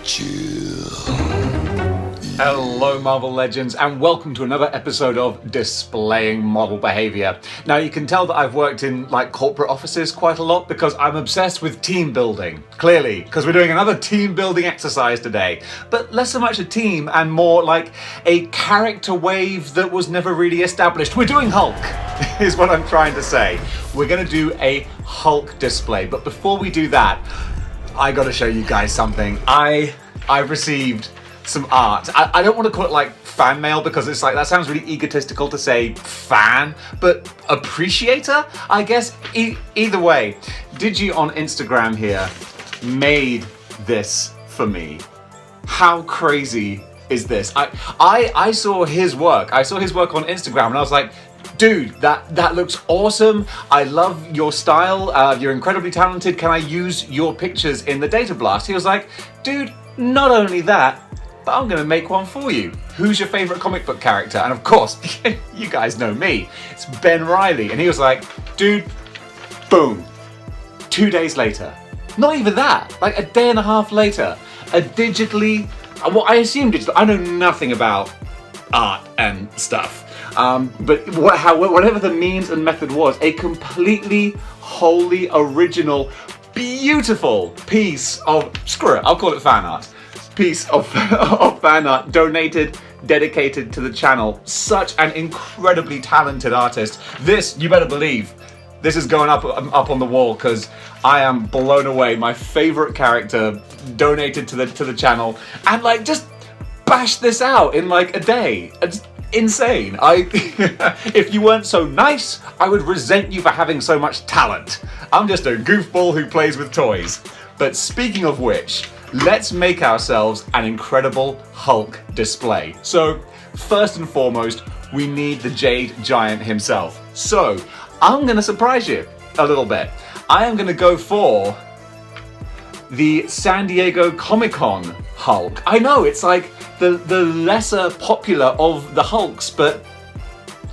Chill. Hello Marvel Legends and welcome to another episode of Displaying Model Behavior. Now you can tell that I've worked in corporate offices quite a lot because I'm obsessed with team building. Clearly, because we're doing another team building exercise today. But less so much a team and more like a character wave that was never really established. We're doing Hulk, is what I'm trying to say. We're going to do a Hulk display. But before we do that, I got to show you guys something. I've received some art. I don't want to call it fan mail because it's that sounds really egotistical to say fan, but appreciator, I guess. Either way, Digi on Instagram here made this for me. How crazy is this? I saw his work. I saw his work on Instagram and I was like, dude, that looks awesome. I love your style. You're incredibly talented. Can I use your pictures in the data blast? He was like, dude, not only that, but I'm gonna make one for you. Who's your favorite comic book character? And of course, you guys know me. It's Ben Reilly. And he was like, dude, boom. 2 days later. Not even that, a day and a half later, I assume digital, I know nothing about art and stuff. But whatever the means and method was, a completely, wholly original, beautiful piece of, screw it, I'll call it fan art. Piece of fan art donated, dedicated to the channel. Such an incredibly talented artist. This, you better believe, this is going up on the wall because I am blown away. My favorite character donated to the channel, and just bash this out in a day. It's insane. If you weren't so nice, I would resent you for having so much talent. I'm just a goofball who plays with toys. But speaking of which, let's make ourselves an incredible Hulk display. So, first and foremost, we need the Jade Giant himself. So, I'm gonna surprise you a little bit. I am gonna go for the San Diego Comic-Con Hulk. I know, it's the lesser popular of the Hulks, but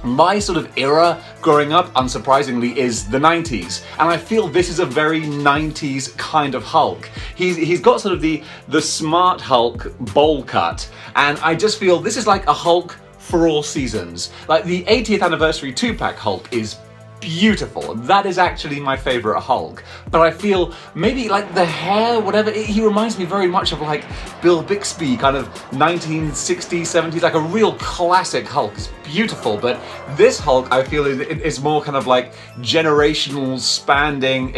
my sort of era growing up, unsurprisingly, is the 90s. And I feel this is a very 90s kind of Hulk. He's got sort of the smart Hulk bowl cut. And I just feel this is like a Hulk for all seasons. The 80th anniversary 2-pack Hulk is beautiful. That is actually my favorite Hulk. But I feel maybe the hair, whatever, he reminds me very much of Bill Bixby, kind of 1960s, 70s, a real classic Hulk. It's beautiful, but this Hulk I feel is more kind of generational spanning,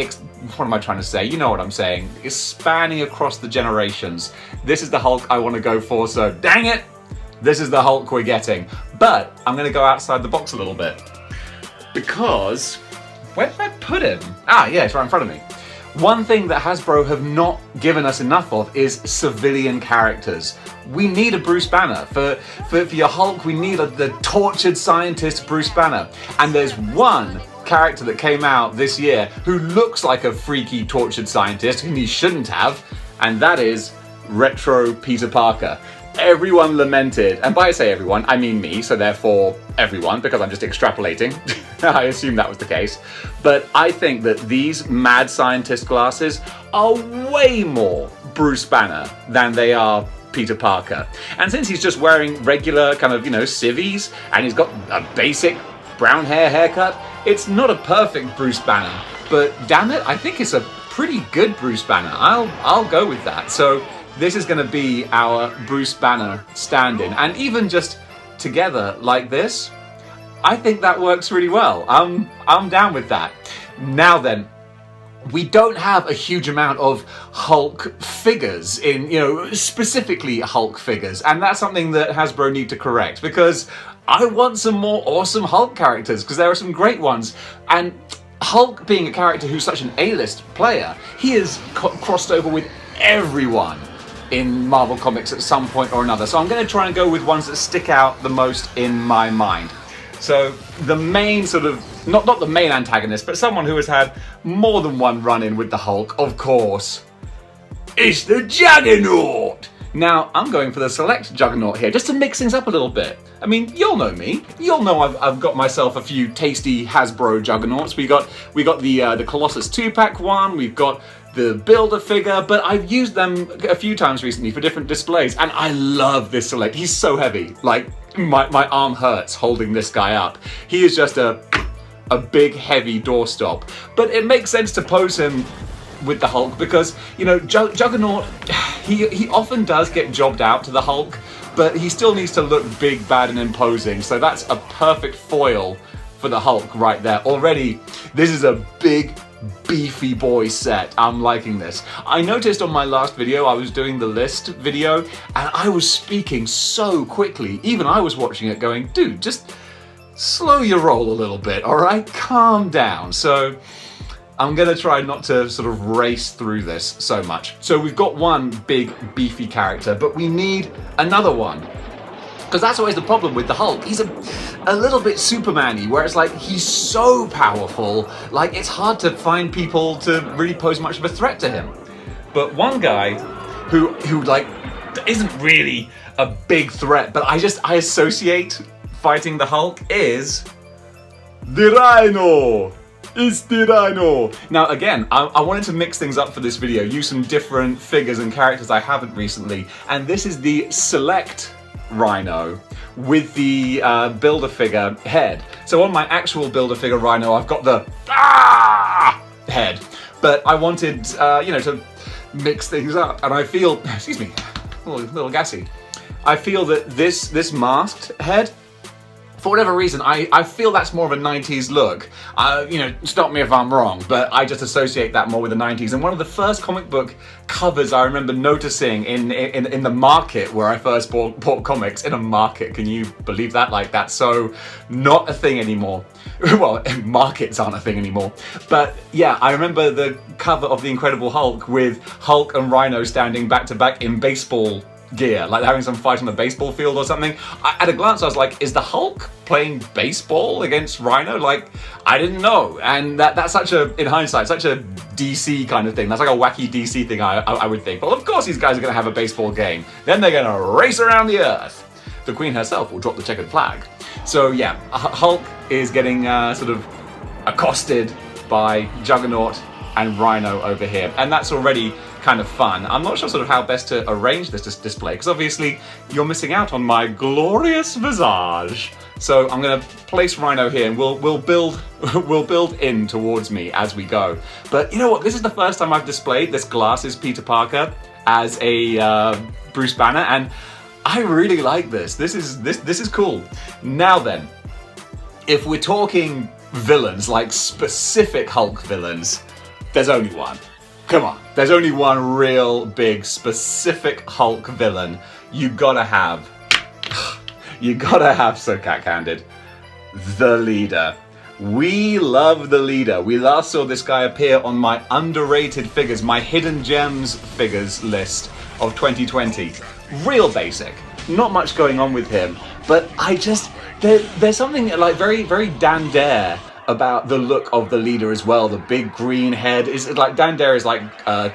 what am I trying to say? You know what I'm saying. It's spanning across the generations. This is the Hulk I want to go for, so dang it, this is the Hulk we're getting. But I'm going to go outside the box a little bit. Because, where did I put him? Yeah, it's right in front of me. One thing that Hasbro have not given us enough of is civilian characters. We need a Bruce Banner. For your Hulk, we need the tortured scientist Bruce Banner. And there's one character that came out this year who looks like a freaky tortured scientist whom he shouldn't have, and that is Retro Peter Parker. Everyone lamented, and by I say everyone, I mean me, so therefore everyone, because I'm just extrapolating. I assume that was the case. But I think that these mad scientist glasses are way more Bruce Banner than they are Peter Parker. And since he's just wearing regular kind of, civvies, and he's got a basic brown haircut, it's not a perfect Bruce Banner. But damn it, I think it's a pretty good Bruce Banner. I'll go with that. So this is going to be our Bruce Banner stand-in. And even just together like this, I think that works really well. I'm down with that. Now then, we don't have a huge amount of Hulk figures specifically Hulk figures. And that's something that Hasbro need to correct, because I want some more awesome Hulk characters, because there are some great ones. And Hulk being a character who's such an A-list player, he is crossed over with everyone in Marvel Comics at some point or another. So I'm going to try and go with ones that stick out the most in my mind. So the main sort of, not the main antagonist, but someone who has had more than one run-in with the Hulk, of course, is the Juggernaut! Now, I'm going for the Select Juggernaut here, just to mix things up a little bit. I mean, you'll know me. You'll know I've got myself a few tasty Hasbro Juggernauts. We got the Colossus 2-pack one, we've got the Builder figure, but I've used them a few times recently for different displays, and I love this Select. He's so heavy. Like, my arm hurts holding this guy up. He is just a big, heavy doorstop. But it makes sense to pose him with the Hulk because, you know, Juggernaut, he often does get jobbed out to the Hulk, but he still needs to look big, bad, and imposing. So that's a perfect foil for the Hulk right there. Already, this is a big, beefy boy set. I'm liking this. I noticed on my last video, I was doing the list video, and I was speaking so quickly. Even I was watching it going, dude, just slow your roll a little bit, all right? Calm down. So I'm gonna try not to sort of race through this so much. So we've got one big beefy character, but we need another one. Because that's always the problem with the Hulk. He's a little bit Superman-y, where it's like he's so powerful, like it's hard to find people to really pose much of a threat to him. But one guy who like isn't really a big threat, but I associate fighting the Hulk is the Rhino. It's the Rhino! Now again, I wanted to mix things up for this video, use some different figures and characters I haven't recently, and this is the Select Rhino with the Builder figure head. So on my actual Builder figure Rhino, I've got the head, but I wanted, you know, to mix things up, and I feel, excuse me, a little gassy. I feel that this masked head, for whatever reason, I feel that's more of a 90s look. You know, stop me if I'm wrong, but I just associate that more with the 90s. And one of the first comic book covers I remember noticing in the market where I first bought comics, in a market, can you believe that? Like, that's so not a thing anymore. Well, markets aren't a thing anymore. But yeah, I remember the cover of The Incredible Hulk with Hulk and Rhino standing back to back in baseball gear, like having some fight on a baseball field or something. At a glance, I was like, is the Hulk playing baseball against Rhino? Like, I didn't know. And that's such a, in hindsight, such a DC kind of thing. That's like a wacky DC thing, I would think. But of course these guys are going to have a baseball game. Then they're going to race around the Earth. The Queen herself will drop the checkered flag. So yeah, Hulk is getting sort of accosted by Juggernaut and Rhino over here. And that's already kind of fun. I'm not sure sort of how best to arrange this display, because obviously you're missing out on my glorious visage. So I'm going to place Rhino here, and we'll build in towards me as we go. But you know what? This is the first time I've displayed this glasses Peter Parker as a Bruce Banner, and I really like this. This is cool. Now then, if we're talking villains, like specific Hulk villains, there's only one. Come on, there's only one real big specific Hulk villain. You gotta have, so cat-candid, the Leader. We love the Leader. We last saw this guy appear on my underrated figures, my hidden gems figures list of 2020. Real basic, not much going on with him, but there's something like very, very Dan Dare about the look of the Leader as well. The big green head is like, Dan Dare is like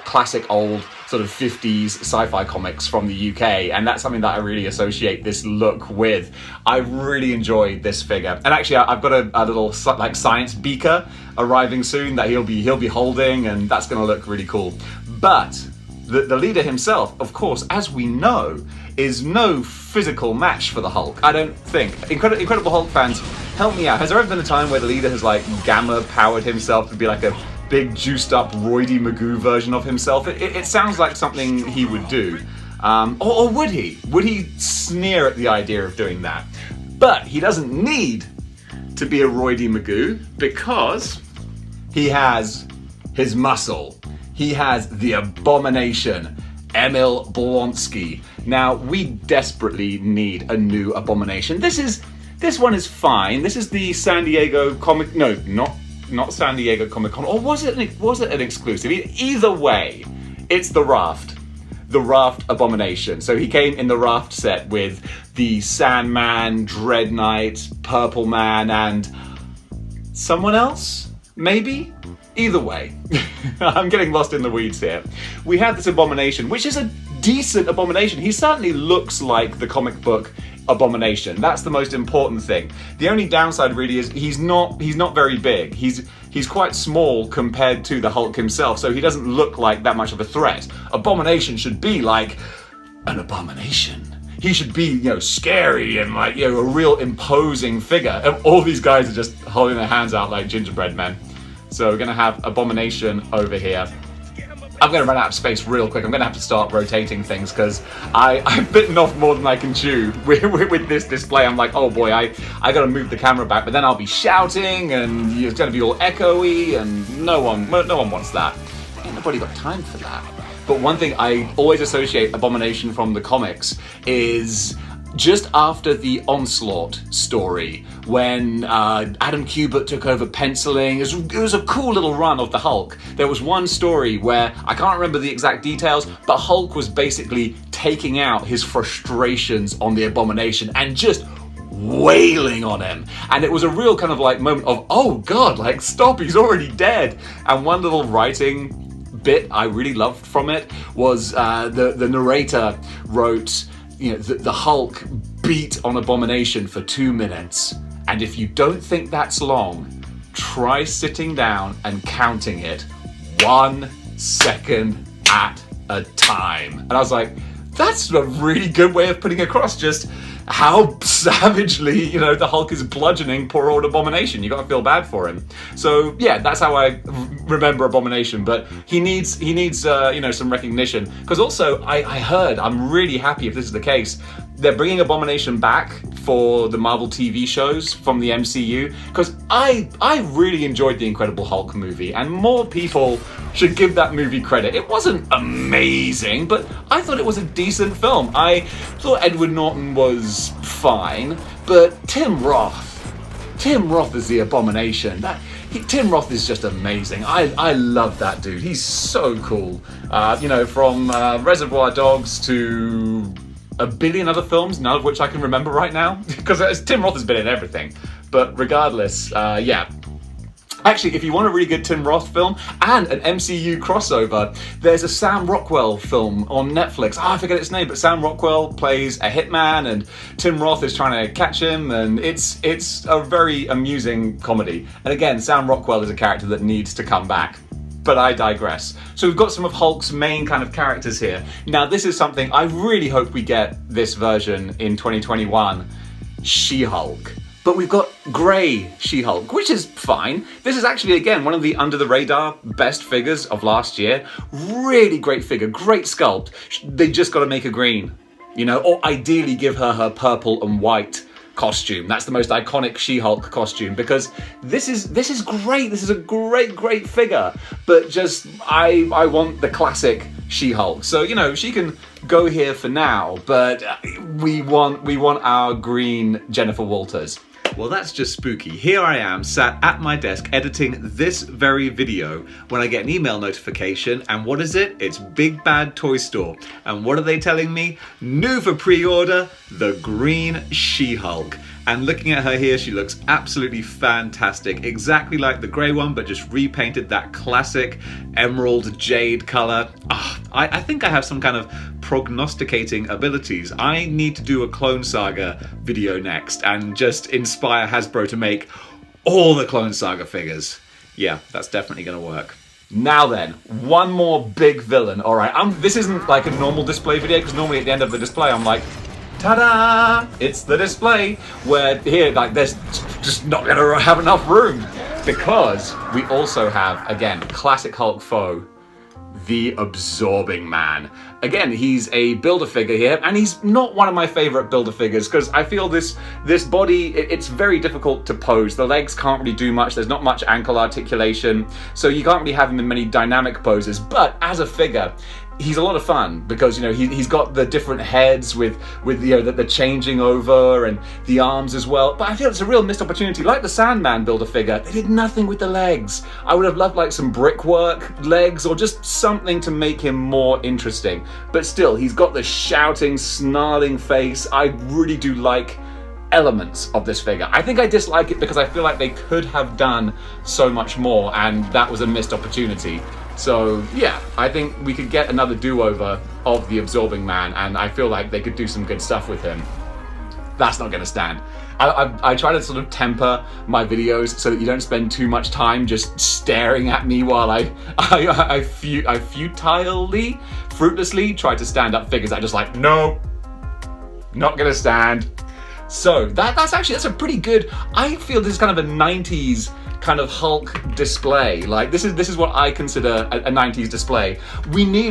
classic old sort of 50s sci-fi comics from the UK, and that's something that I really associate this look with. I really enjoyed this figure, and actually I've got a little like science beaker arriving soon that he'll be holding, and that's going to look really cool. But the Leader himself, of course, as we know, is no physical match for the Hulk, I don't think. Incredible Hulk fans, help me out. Has there ever been a time where the Leader has like gamma-powered himself to be like a big juiced-up Roidy Magoo version of himself? It sounds like something he would do. Or would he? Would he sneer at the idea of doing that? But he doesn't need to be a Roidy Magoo, because he has his muscle. He has the Abomination, Emil Blonsky. Now, we desperately need a new Abomination. This one is fine. This is the San Diego Comic... No, not San Diego Comic Con. Or was it an exclusive? Either way, it's the Raft. The Raft Abomination. So he came in the Raft set with the Sandman, Dread Knight, Purple Man, and someone else? Maybe? Either way, I'm getting lost in the weeds here. We have this Abomination, which is a decent Abomination. He certainly looks like the comic book Abomination. That's the most important thing. The only downside really is he's not very big. He's quite small compared to the Hulk himself, so he doesn't look like that much of a threat. Abomination should be like an abomination. He should be, scary and like, a real imposing figure. And all these guys are just holding their hands out like gingerbread men. So we're gonna have Abomination over here. I'm gonna run out of space real quick. I'm gonna have to start rotating things because I've bitten off more than I can chew with this display. I'm like, oh boy, I gotta move the camera back, but then I'll be shouting and it's gonna be all echoey and no one wants that. Ain't nobody got time for that. But one thing I always associate Abomination from the comics is just after the Onslaught story, when Adam Kubert took over penciling. It was a cool little run of the Hulk. There was one story where, I can't remember the exact details, but Hulk was basically taking out his frustrations on the Abomination and just wailing on him. And it was a real kind of like moment of, oh God, like stop, he's already dead. And one little writing bit I really loved from it was the narrator wrote, the Hulk beat on Abomination for 2 minutes. And if you don't think that's long, try sitting down and counting it 1 second at a time. And I was like, that's a really good way of putting across just how savagely, the Hulk is bludgeoning poor old Abomination. You gotta feel bad for him. So yeah, that's how I remember Abomination, but he needs some recognition. Because also, I heard, I'm really happy if this is the case, they're bringing Abomination back for the Marvel TV shows from the MCU, because I really enjoyed the Incredible Hulk movie, and more people should give that movie credit. It wasn't amazing, but I thought it was a decent film. I thought Edward Norton was fine, but Tim Roth is the Abomination. Tim Roth is just amazing. I love that dude. He's so cool. From Reservoir Dogs to a billion other films, none of which I can remember right now, because Tim Roth has been in everything. But regardless, yeah. Actually, if you want a really good Tim Roth film and an MCU crossover, there's a Sam Rockwell film on Netflix. I forget its name, but Sam Rockwell plays a hitman and Tim Roth is trying to catch him, and it's a very amusing comedy. And again, Sam Rockwell is a character that needs to come back. But I digress. So we've got some of Hulk's main kind of characters here. Now this is something I really hope we get this version in 2021, She-Hulk. But we've got grey She-Hulk, which is fine. This is actually, again, one of the under-the-radar best figures of last year. Really great figure, great sculpt. They just got to make her green, or ideally give her purple and white costume. That's the most iconic She-Hulk costume, because this is great. This is a great figure. But just, I want the classic She-Hulk. So, she can go here for now, but we want our green Jennifer Walters. Well, that's just spooky. Here I am, sat at my desk editing this very video when I get an email notification, and what is it? It's Big Bad Toy Store. And what are they telling me? New for pre-order, the green She-Hulk. And looking at her here, she looks absolutely fantastic. Exactly like the grey one, but just repainted that classic emerald jade color. I think I have some kind of prognosticating abilities. I need to do a Clone Saga video next and just inspire Hasbro to make all the Clone Saga figures. Yeah, that's definitely gonna work. Now then, one more big villain. All right, this isn't like a normal display video, because normally at the end of the display I'm like, ta-da! It's the display. Where here, like, there's just not gonna have enough room, because we also have, again, classic Hulk foe, the Absorbing Man. Again, he's a Build-A-Figure here, and he's not one of my favorite Build-A-Figures, because I feel this body, it's very difficult to pose. The legs can't really do much, there's not much ankle articulation, so you can't really have him in many dynamic poses. But as a figure, he's a lot of fun, because he's got the different heads with the changing over and the arms as well. But I feel it's a real missed opportunity. Like the Sandman Build-A-Figure, they did nothing with the legs. I would have loved like some brickwork legs, or just something to make him more interesting. But still, he's got the shouting, snarling face. I really do like elements of this figure. I think I dislike it because I feel like they could have done so much more, and that was a missed opportunity. So yeah, I think we could get another do-over of the Absorbing Man, and I feel like they could do some good stuff with him. That's not going to stand. I try to sort of temper my videos so that you don't spend too much time just staring at me while I fruitlessly try to stand up figures. I just like, no, not going to stand. So that's a pretty good, I feel this is kind of a 90s kind of Hulk display. Like this is what I consider a 90s display. We need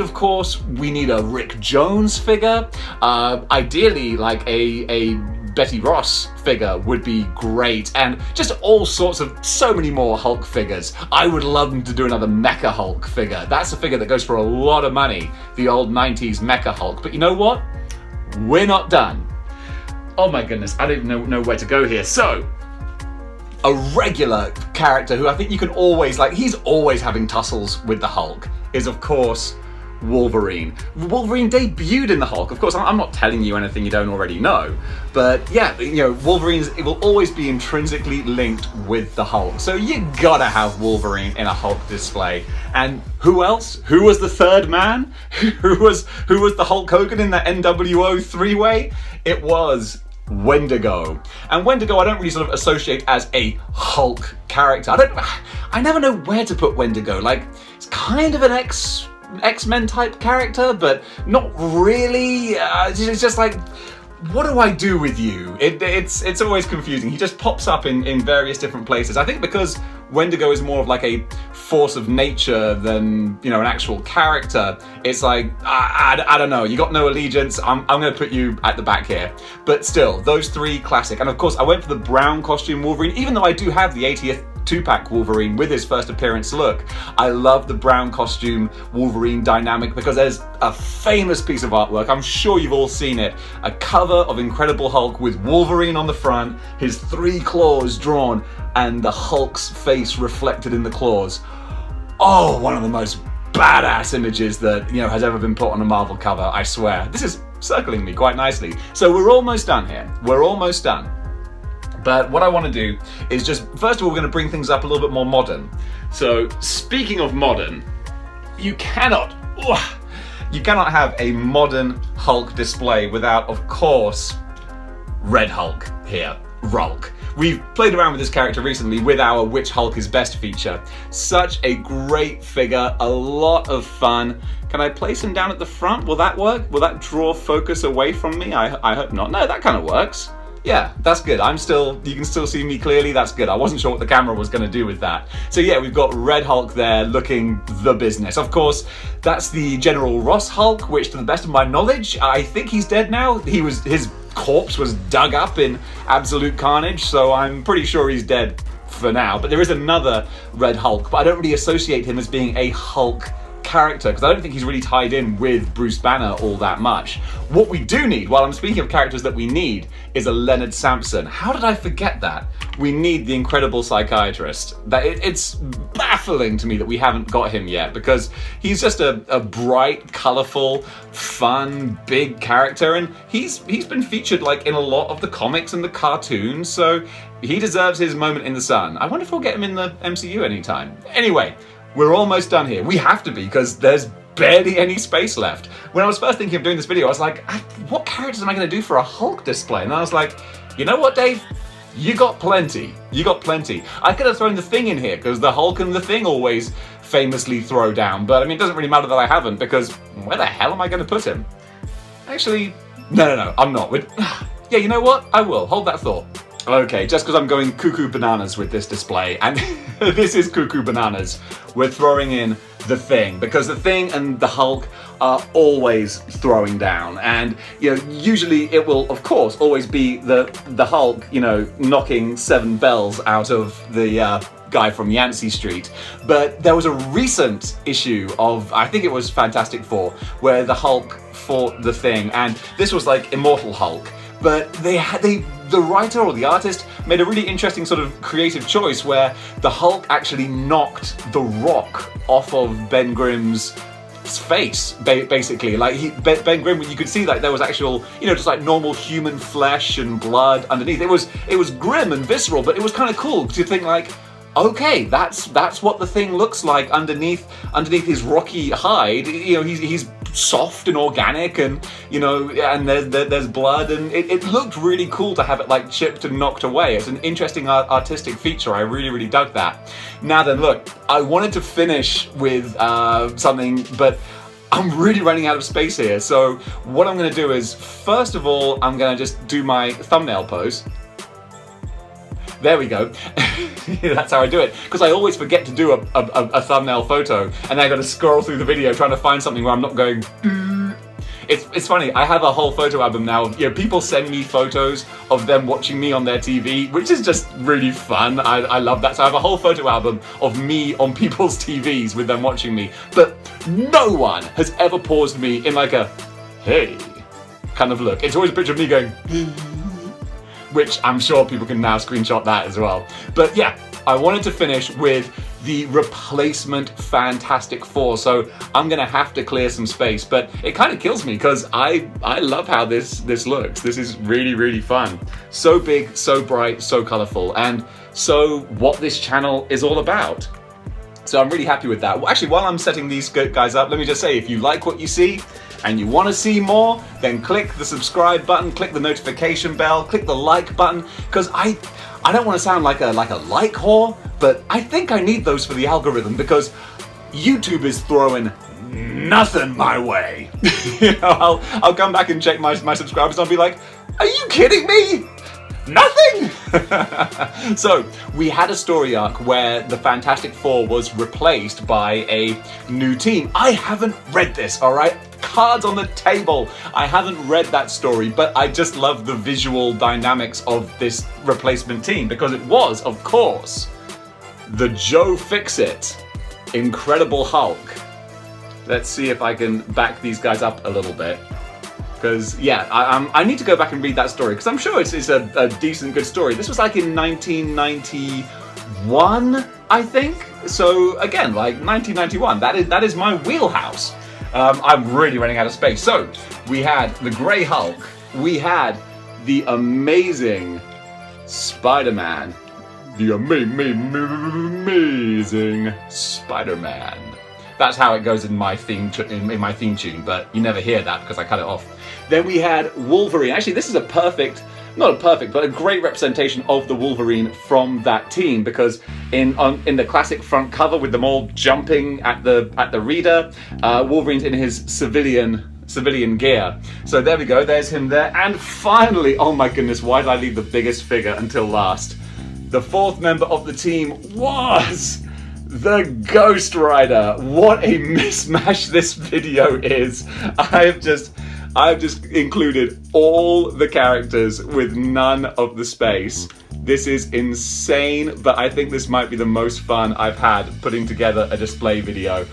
a Rick Jones figure. Ideally like a Betty Ross figure would be great, and just all sorts of so many more Hulk figures. I would love them to do another Mecha Hulk figure. That's a figure that goes for a lot of money, the old 90s Mecha Hulk. But you know what? We're not done. Oh my goodness, I don't even know where to go here. So, a regular character who I think you can always, like, he's always having tussles with the Hulk, is of course Wolverine. Wolverine debuted in the Hulk. Of course, I'm not telling you anything you don't already know, but yeah, you know, it will always be intrinsically linked with the Hulk. So you gotta have Wolverine in a Hulk display. And who else? Who was the third man? Who was the Hulk Hogan in that NWO three-way? It was Wendigo. And Wendigo I don't really sort of associate as a Hulk character. I never know where to put Wendigo. Like, it's kind of an X-Men type character, but not really. It's just like, what do I do with you? It's always confusing. He just pops up in various different places. I think because Wendigo is more of like a force of nature than, you know, an actual character. It's like, I don't know, you got no allegiance, I'm going to put you at the back here. But still, those three classic. And of course, I went for the brown costume Wolverine, even though I do have the 80th two-pack Wolverine with his first appearance look. I love the brown costume Wolverine dynamic because there's a famous piece of artwork, I'm sure you've all seen it, a cover of Incredible Hulk with Wolverine on the front, his 3 claws drawn, and the Hulk's face reflected in the claws. Oh, one of the most badass images that, you know, has ever been put on a Marvel cover, I swear. This is circling me quite nicely. So we're almost done here. We're almost done. But what I want to do is just, first of all, we're going to bring things up a little bit more modern. So speaking of modern, you cannot have a modern Hulk display without, of course, Red Hulk here, Rulk. We've played around with this character recently with our Which Hulk is Best feature. Such a great figure, a lot of fun. Can I place him down at the front? Will that work? Will that draw focus away from me? I hope not. No, that kind of works. Yeah, that's good. You can still see me clearly, that's good. I wasn't sure what the camera was going to do with that. So yeah, we've got Red Hulk there looking the business. Of course, that's the General Ross Hulk, which to the best of my knowledge, I think he's dead now. His corpse was dug up in absolute carnage, so I'm pretty sure he's dead for now. But there is another Red Hulk, but I don't really associate him as being a Hulk character because I don't think he's really tied in with Bruce Banner all that much. What we do need, while I'm speaking of characters that we need, is a Leonard Sampson. How did I forget that? We need the incredible psychiatrist. It's baffling to me that we haven't got him yet because he's just a bright, colourful, fun, big character, and he's been featured like in a lot of the comics and the cartoons, so he deserves his moment in the sun. I wonder if we'll get him in the MCU anytime. Anyway, we're almost done here. We have to be, because there's barely any space left. When I was first thinking of doing this video, I was like, what characters am I going to do for a Hulk display? And I was like, you know what, Dave? You got plenty. You got plenty. I could have thrown the Thing in here, because the Hulk and the Thing always famously throw down. But I mean, it doesn't really matter that I haven't, because where the hell am I going to put him? Actually, no, I'm not. Yeah, you know what? I will. Hold that thought. Okay, just because I'm going cuckoo bananas with this display, and this is cuckoo bananas, we're throwing in the Thing, because the Thing and the Hulk are always throwing down, and you know, usually it will, of course, always be the Hulk, you know, knocking 7 bells out of the guy from Yancey Street. But there was a recent issue of, I think it was Fantastic Four, where the Hulk fought the Thing, and this was like Immortal Hulk. But the writer or the artist made a really interesting sort of creative choice where the Hulk actually knocked the rock off of Ben Grimm's face, basically. Like Ben Grimm, you could see like there was actual, just like normal human flesh and blood underneath. It was grim and visceral, but it was kind of cool to think like, okay, that's what the thing looks like underneath his rocky hide. He's soft and organic, and and there's blood, and it looked really cool to have it like chipped and knocked away. It's an interesting artistic feature. I really dug that. Now then, look, I wanted to finish with something, but I'm really running out of space here. So what I'm going to do is, first of all, I'm going to just do my thumbnail pose. There we go. That's how I do it. Because I always forget to do a thumbnail photo, and then I got to scroll through the video trying to find something where I'm not going. It's funny. I have a whole photo album now. People send me photos of them watching me on their TV, which is just really fun. I love that. So I have a whole photo album of me on people's TVs with them watching me. But no one has ever paused me in like a hey kind of look. It's always a picture of me going. Which I'm sure people can now screenshot that as well. But yeah, I wanted to finish with the replacement Fantastic Four, so I'm gonna have to clear some space, but it kind of kills me because I love how this looks. This is really fun. So big, so bright, so colorful, and so what this channel is all about. So I'm really happy with that. Well, actually, while I'm setting these guys up, let me just say, if you like what you see, and you want to see more, then click the subscribe button, click the notification bell, click the like button, because I don't want to sound like a like whore, but I think I need those for the algorithm, because YouTube is throwing nothing my way. I'll come back and check my subscribers, and I'll be like, are you kidding me? Nothing! So, we had a story arc where the Fantastic Four was replaced by a new team. I haven't read this, alright? Cards on the table. I haven't read that story, but I just love the visual dynamics of this replacement team, because it was, of course, the Joe Fixit Incredible Hulk. Let's see if I can back these guys up a little bit. Because, yeah, I need to go back and read that story, because I'm sure it's a decent, good story. This was like in 1991, I think. So, again, like 1991, that is my wheelhouse. I'm really running out of space. So, we had the Grey Hulk. We had the amazing Spider-Man. The amazing Spider-Man. That's how it goes in my theme tune, but you never hear that because I cut it off. Then we had Wolverine. Actually, this is a great representation of the Wolverine from that team, because in the classic front cover with them all jumping at the reader, Wolverine's in his civilian gear. So there we go. There's him there. And finally, oh my goodness, why did I leave the biggest figure until last? The fourth member of the team was the Ghost Rider. What a mismatch this video is. I've just included all the characters with none of the space. This is insane, but I think this might be the most fun I've had putting together a display video.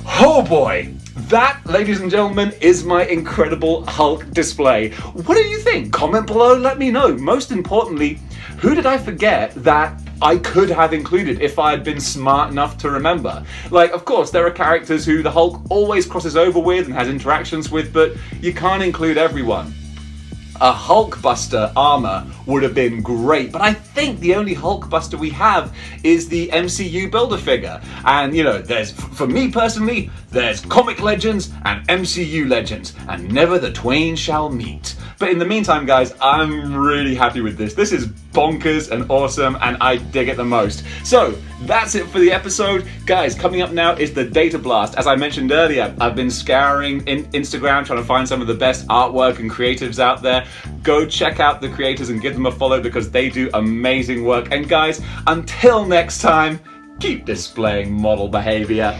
Oh boy! That, ladies and gentlemen, is my Incredible Hulk display. What do you think? Comment below, let me know. Most importantly, who did I forget that I could have included if I had been smart enough to remember? Like, of course, there are characters who the Hulk always crosses over with and has interactions with, but you can't include everyone. A Hulkbuster armor would have been great, but I think the only Hulkbuster we have is the MCU Build-A-Figure. And, for me personally, there's comic legends and MCU legends, and never the twain shall meet. But in the meantime, guys, I'm really happy with this. This is bonkers and awesome, and I dig it the most. So, that's it for the episode. Guys, coming up now is the Data Blast. As I mentioned earlier, I've been scouring Instagram, trying to find some of the best artwork and creatives out there. Go check out the creators and give them a follow, because they do amazing work. And guys, until next time, keep displaying model behavior.